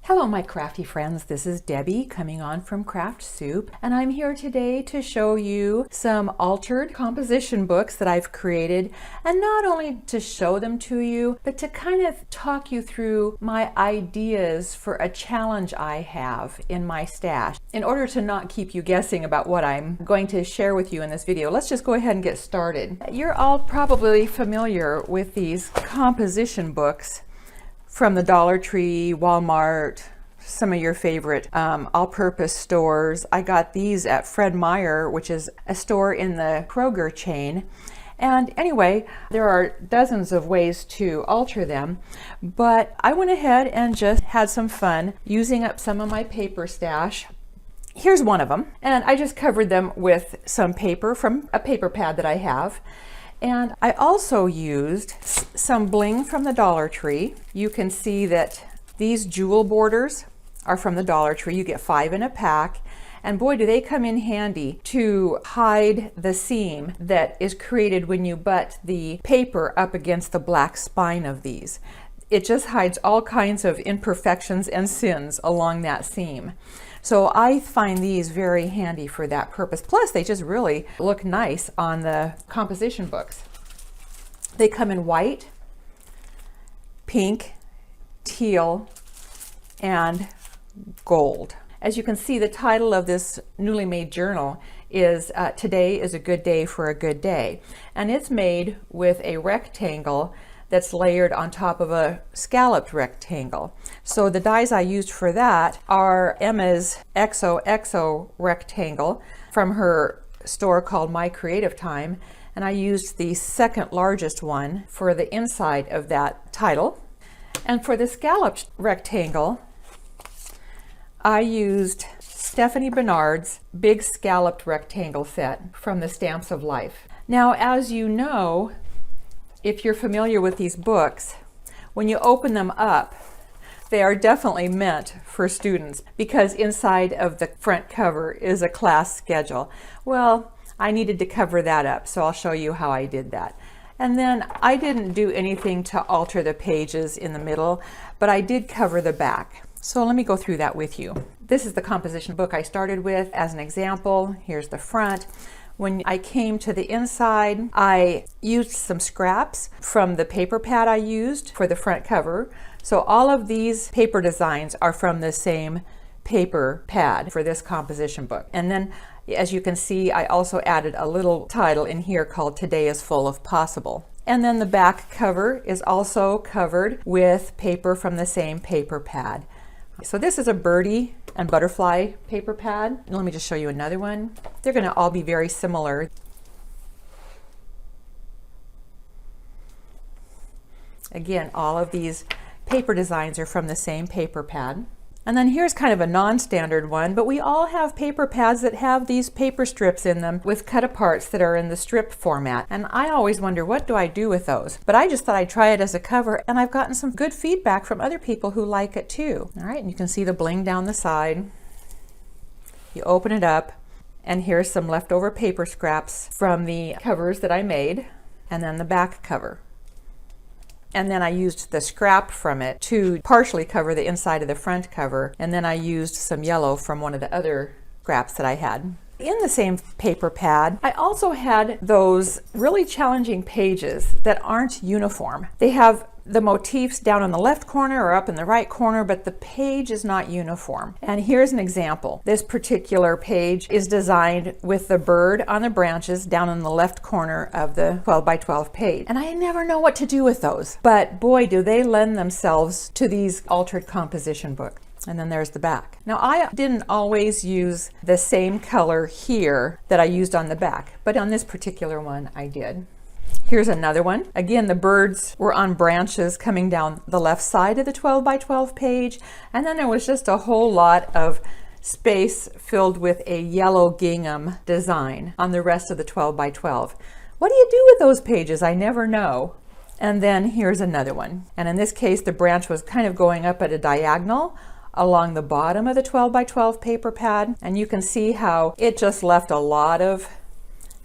Hello my crafty friends, this is Debbie coming on from Craft Soup, and I'm here today to show you some altered composition books that I've created, and not only to show them to you, but to kind of talk you through my ideas for a challenge I have in my stash. In order to not keep you guessing about what I'm going to share with you in this video, let's just go ahead and get started. You're all probably familiar with these composition books from the Dollar Tree, Walmart, some of your favorite all-purpose stores. I got these at Fred Meyer, which is a store in the Kroger chain. And anyway, there are dozens of ways to alter them, but I went ahead and just had some fun using up some of my paper stash. Here's one of them, and I just covered them with some paper from a paper pad that I have. And I also used some bling from the Dollar Tree. You can see that these jewel borders are from the Dollar Tree. You get 5 in a pack. And boy, do they come in handy to hide the seam that is created when you butt the paper up against the black spine of these. It just hides all kinds of imperfections and sins along that seam. So I find these very handy for that purpose. Plus, they just really look nice on the composition books. They come in white, pink, teal, and gold. As you can see, the title of this newly made journal is Today is a Good Day for a Good Day. And it's made with a rectangle that's layered on top of a scalloped rectangle. So the dies I used for that are Emma's XOXO rectangle from her store called My Creative Time, and I used the second largest one for the inside of that title. And for the scalloped rectangle, I used Stephanie Bernard's big scalloped rectangle set from the Stamps of Life. Now, as you know, if you're familiar with these books, when you open them up, they are definitely meant for students because inside of the front cover is a class schedule. Well, I needed to cover that up, so I'll show you how I did that. And then I didn't do anything to alter the pages in the middle, but I did cover the back. So let me go through that with you. This is the composition book I started with as an example. Here's the front. When I came to the inside, I used some scraps from the paper pad I used for the front cover. So all of these paper designs are from the same paper pad for this composition book. And then, as you can see, I also added a little title in here called Today is Full of Possible. And then the back cover is also covered with paper from the same paper pad. So this is a birdie and butterfly paper pad. And let me just show you another one. They're going to all be very similar. Again, all of these paper designs are from the same paper pad. And then here's kind of a non-standard one, but we all have paper pads that have these paper strips in them with cut-aparts that are in the strip format. And I always wonder, what do I do with those? But I just thought I'd try it as a cover, and I've gotten some good feedback from other people who like it too. All right, and you can see the bling down the side. You open it up, and here's some leftover paper scraps from the covers that I made, and then the back cover. And then I used the scrap from it to partially cover the inside of the front cover. And then I used some yellow from one of the other scraps that I had. In the same paper pad, I also had those really challenging pages that aren't uniform. They have the motifs down in the left corner or up in the right corner, but the page is not uniform. And here's an example. This particular page is designed with the bird on the branches down in the left corner of the 12 by 12 page. And I never know what to do with those, but boy, do they lend themselves to these altered composition books. And then there's the back. Now, I didn't always use the same color here that I used on the back, but on this particular one, I did. Here's another one. Again, the birds were on branches coming down the left side of the 12 by 12 page. And then there was just a whole lot of space filled with a yellow gingham design on the rest of the 12 by 12. What do you do with those pages? I never know. And then here's another one. And in this case, the branch was kind of going up at a diagonal along the bottom of the 12 by 12 paper pad. And you can see how it just left a lot of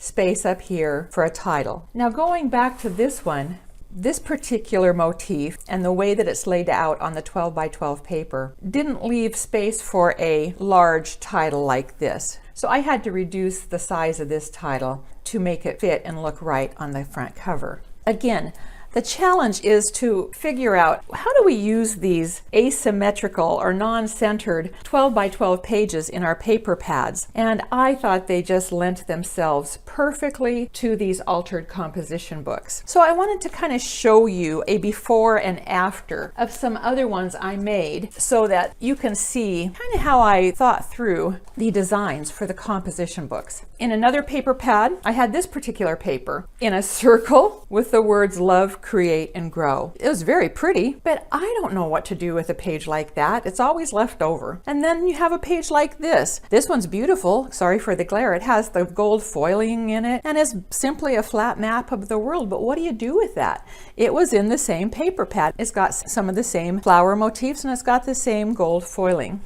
space up here for a title. Now going back to this one, This particular motif and the way that it's laid out on the 12 by 12 paper didn't leave space for a large title like this. So I had to reduce the size of this title to make it fit and look right on the front cover. Again, the challenge is to figure out how do we use these asymmetrical or non-centered 12 by 12 pages in our paper pads. And I thought they just lent themselves perfectly to these altered composition books. So I wanted to kind of show you a before and after of some other ones I made so that you can see kind of how I thought through the designs for the composition books. In another paper pad, I had this particular paper in a circle with the words love, create, and grow. It was very pretty, but I don't know what to do with a page like that. It's always left over. And then you have a page like this. This one's beautiful. Sorry for the glare. It has the gold foiling in it and is simply a flat map of the world. But what do you do with that? It was in the same paper pad. It's got some of the same flower motifs and it's got the same gold foiling.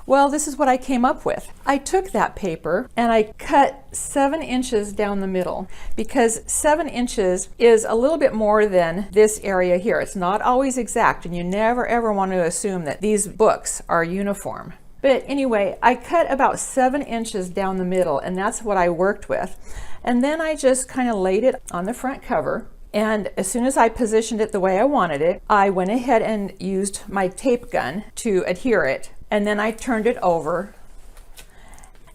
Well, this is what I came up with. I took that paper and I cut 7 inches down the middle because 7 inches is a little bit more than this area here. It's not always exact and you never ever want to assume that these books are uniform. But anyway, I cut about 7 inches down the middle and that's what I worked with. And then I just kind of laid it on the front cover. And as soon as I positioned it the way I wanted it, I went ahead and used my tape gun to adhere it. And then I turned it over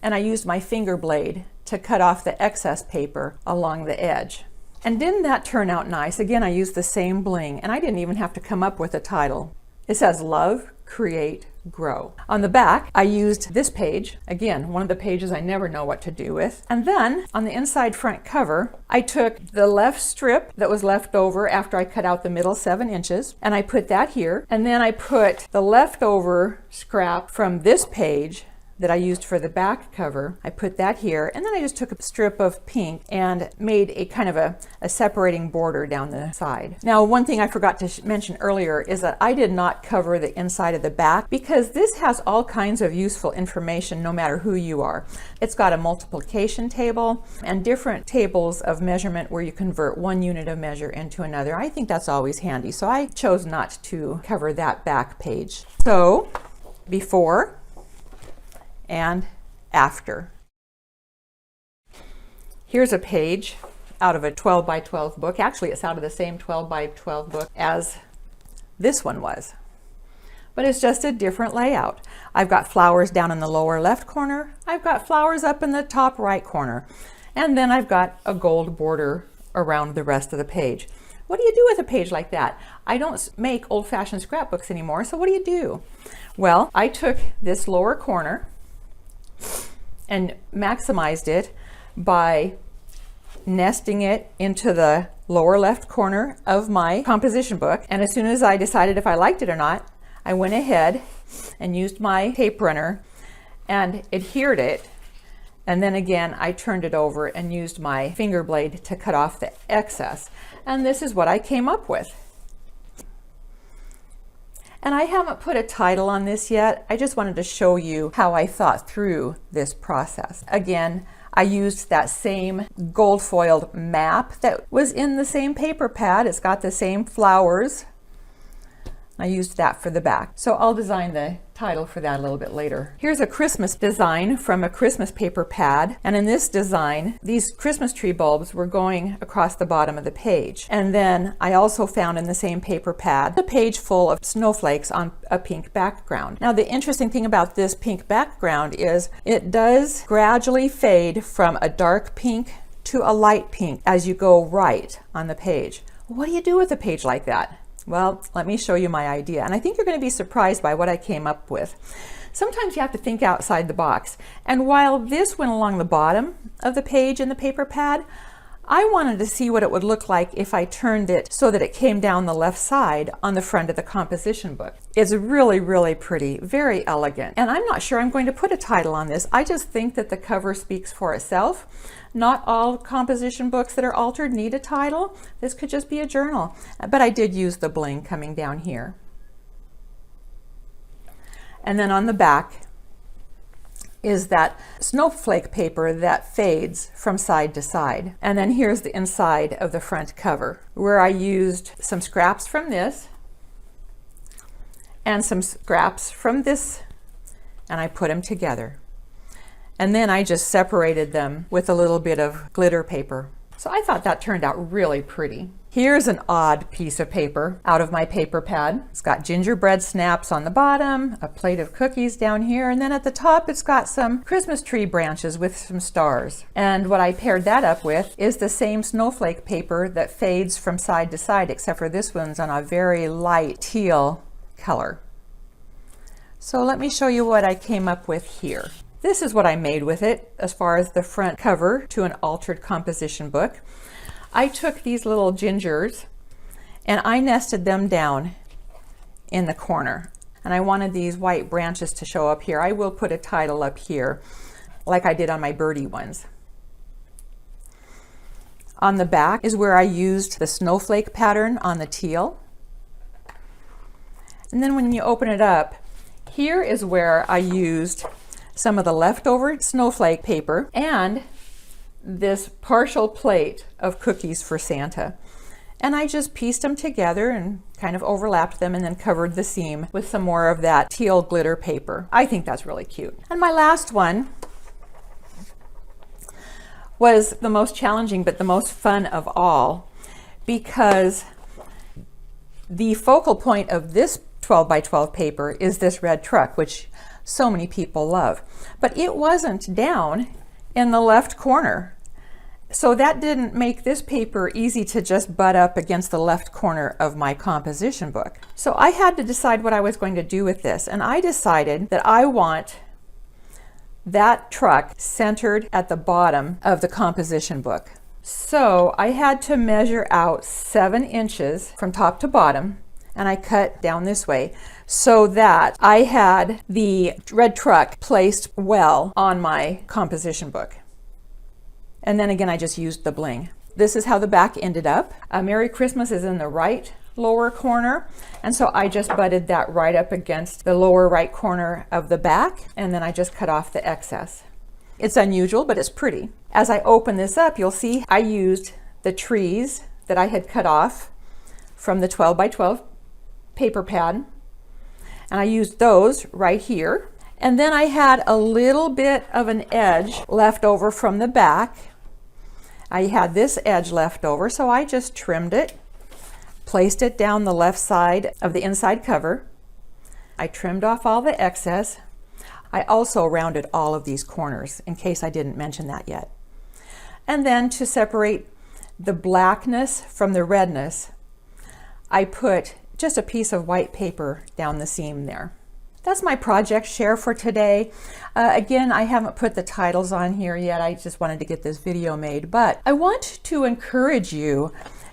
and I used my finger blade to cut off the excess paper along the edge. And didn't that turn out nice? Again, I used the same bling and I didn't even have to come up with a title. It says love, create, grow. On the back, I used this page. Again, one of the pages I never know what to do with. And then on the inside front cover, I took the left strip that was left over after I cut out the middle 7 inches, and I put that here. And then I put the leftover scrap from this page that I used for the back cover. I put that here, and then I just took a strip of pink and made a kind of a separating border down the side. Now, one thing I forgot to mention earlier is that I did not cover the inside of the back because this has all kinds of useful information no matter who you are. It's got a multiplication table and different tables of measurement where you convert one unit of measure into another. I think that's always handy, so I chose not to cover that back page. So, before and after. Here's a page out of a 12 by 12 book. Actually, it's out of the same 12 by 12 book as this one was. But it's just a different layout. I've got flowers down in the lower left corner. I've got flowers up in the top right corner. And then I've got a gold border around the rest of the page. What do you do with a page like that? I don't make old-fashioned scrapbooks anymore, so what do you do? Well, I took this lower corner and maximized it by nesting it into the lower left corner of my composition book. And as soon as I decided if I liked it or not, I went ahead and used my tape runner and adhered it. And then again, I turned it over and used my finger blade to cut off the excess. And this is what I came up with. And I haven't put a title on this yet. I just wanted to show you how I thought through this process. Again, I used that same gold foiled map that was in the same paper pad. It's got the same flowers. I used that for the back. So I'll design the title for that a little bit later. Here's a Christmas design from a Christmas paper pad. And in this design, these Christmas tree bulbs were going across the bottom of the page. And then I also found in the same paper pad a page full of snowflakes on a pink background. Now, the interesting thing about this pink background is it does gradually fade from a dark pink to a light pink as you go right on the page. What do you do with a page like that? Well, let me show you my idea. And I think you're going to be surprised by what I came up with. Sometimes you have to think outside the box. And while this went along the bottom of the page in the paper pad, I wanted to see what it would look like if I turned it so that it came down the left side on the front of the composition book. It's really, really pretty, very elegant. And I'm not sure I'm going to put a title on this. I just think that the cover speaks for itself. Not all composition books that are altered need a title. This could just be a journal. But I did use the bling coming down here. And then on the back, is that snowflake paper that fades from side to side. And then here's the inside of the front cover, where I used some scraps from this and some scraps from this, and I put them together. And then I just separated them with a little bit of glitter paper. So I thought that turned out really pretty. Here's an odd piece of paper out of my paper pad. It's got gingerbread snaps on the bottom, a plate of cookies down here, and then at the top it's got some Christmas tree branches with some stars. And what I paired that up with is the same snowflake paper that fades from side to side, except for this one's on a very light teal color. So let me show you what I came up with here. This is what I made with it as far as the front cover to an altered composition book. I took these little gingers and I nested them down in the corner. And I wanted these white branches to show up here. I will put a title up here like I did on my birdie ones. On the back is where I used the snowflake pattern on the teal. And then when you open it up, here is where I used some of the leftover snowflake paper and this partial plate of cookies for Santa. And I just pieced them together and kind of overlapped them and then covered the seam with some more of that teal glitter paper. I think that's really cute. And my last one was the most challenging but the most fun of all, because the focal point of this 12 by 12 paper is this red truck, which so many people love. But it wasn't down in the left corner. So that didn't make this paper easy to just butt up against the left corner of my composition book. So I had to decide what I was going to do with this. And I decided that I want that truck centered at the bottom of the composition book. So I had to measure out 7 inches from top to bottom, and I cut down this way so that I had the red truck placed well on my composition book. And then again, I just used the bling. This is how the back ended up. Merry Christmas is in the right lower corner. And so I just butted that right up against the lower right corner of the back. And then I just cut off the excess. It's unusual, but it's pretty. As I open this up, you'll see I used the trees that I had cut off from the 12 by 12 paper pad. And I used those right here. And then I had a little bit of an edge left over from the back. I had this edge left over, so I just trimmed it, placed it down the left side of the inside cover. I trimmed off all the excess. I also rounded all of these corners in case I didn't mention that yet. And then to separate the blackness from the redness, I put just a piece of white paper down the seam there. That's my project share for today. Again, I haven't put the titles on here yet. I just wanted to get this video made, but I want to encourage you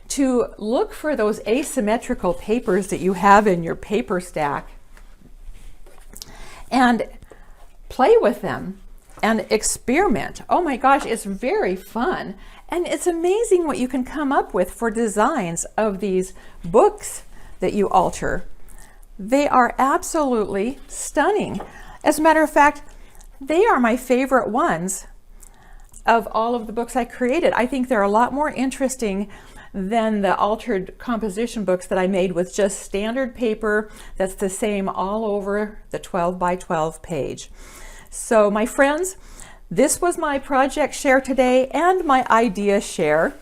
to look for those asymmetrical papers that you have in your paper stack and play with them and experiment. Oh my gosh, it's very fun. And it's amazing what you can come up with for designs of these books that you alter. They are absolutely stunning. As a matter of fact, they are my favorite ones of all of the books I created. I think they're a lot more interesting than the altered composition books that I made with just standard paper that's the same all over the 12 by 12 page. So my friends, this was my project share today and my idea share.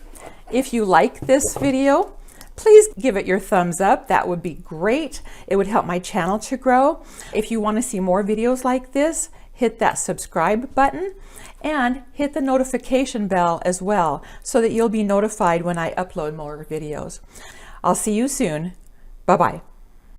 If you like this video, please give it your thumbs up. That would be great. It would help my channel to grow. If you want to see more videos like this, hit that subscribe button and hit the notification bell as well so that you'll be notified when I upload more videos. I'll see you soon. Bye-bye.